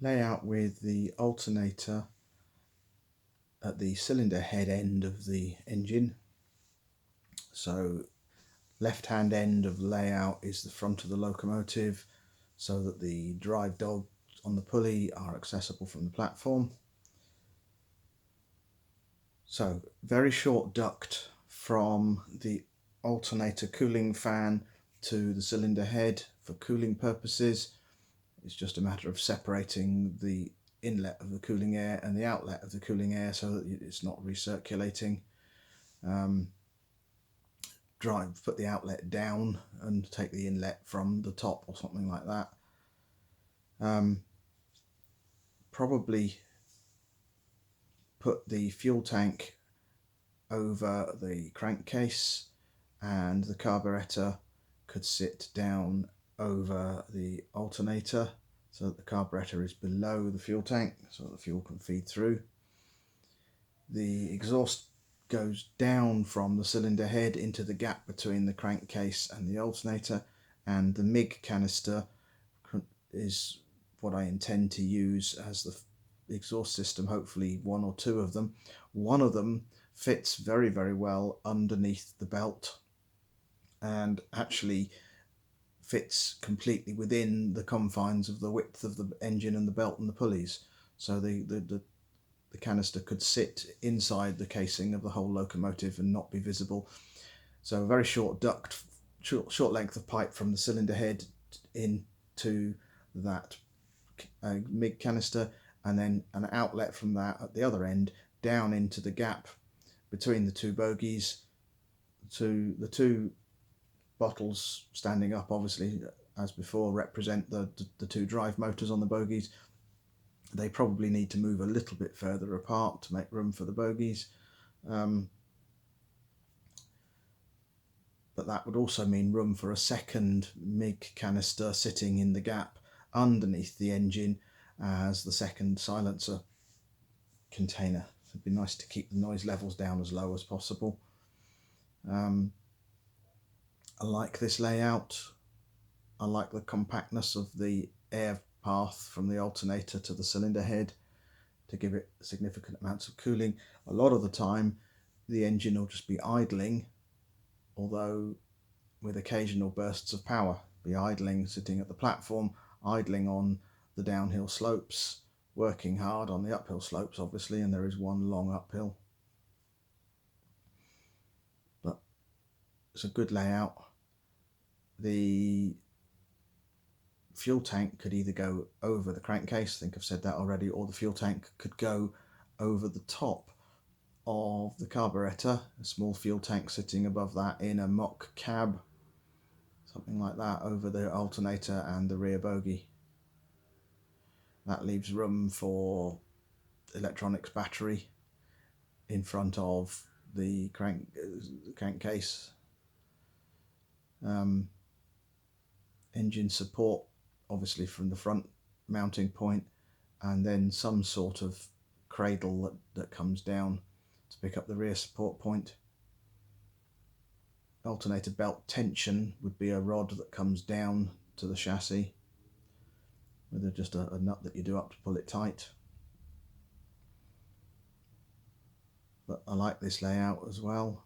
layout with the alternator at the cylinder head end of the engine. So left hand end of the layout is the front of the locomotive, so that the drive dogs on the pulley are accessible from the platform. So very short duct from the alternator cooling fan to the cylinder head for cooling purposes. It's just a matter of separating the inlet of the cooling air and the outlet of the cooling air so that it's not recirculating. Put the outlet down and take the inlet from the top or something like that. Probably put the fuel tank over the crankcase, and the carburetor could sit down over the alternator so that the carburetor is below the fuel tank so that the fuel can feed through. The exhaust goes down from the cylinder head into the gap between the crankcase and the alternator, and the MIG canister is what I intend to use as the exhaust system, hopefully one or two of them. One of them fits very, very well underneath the belt and actually fits completely within the confines of the width of the engine and the belt and the pulleys. So the canister could sit inside the casing of the whole locomotive and not be visible. So a very short duct, short length of pipe from the cylinder head into that MIG canister, and then an outlet from that at the other end down into the gap between the two bogies. To the two bottles standing up, obviously, as before, represent the two drive motors on the bogies. They probably need to move a little bit further apart to make room for the bogies. But that would also mean room for a second MIG canister sitting in the gap underneath the engine as the second silencer container. So it'd be nice to keep the noise levels down as low as possible. I like this layout. I like the compactness of the air path from the alternator to the cylinder head to give it significant amounts of cooling. A lot of the time the engine will just be idling, although with occasional bursts of power. Be idling, sitting at the platform, idling on the downhill slopes, working hard on the uphill slopes, obviously, and there is one long uphill. But it's a good layout. The fuel tank could either go over the crankcase, I think I've said that already, or the fuel tank could go over the top of the carburetor, a small fuel tank sitting above that in a mock cab, something like that, over the alternator and the rear bogie. That leaves room for electronics battery in front of the crankcase. Engine support, obviously, from the front mounting point, and then some sort of cradle that comes down to pick up the rear support point. Alternator belt tension would be a rod that comes down to the chassis with just a nut that you do up to pull it tight. But I like this layout as well.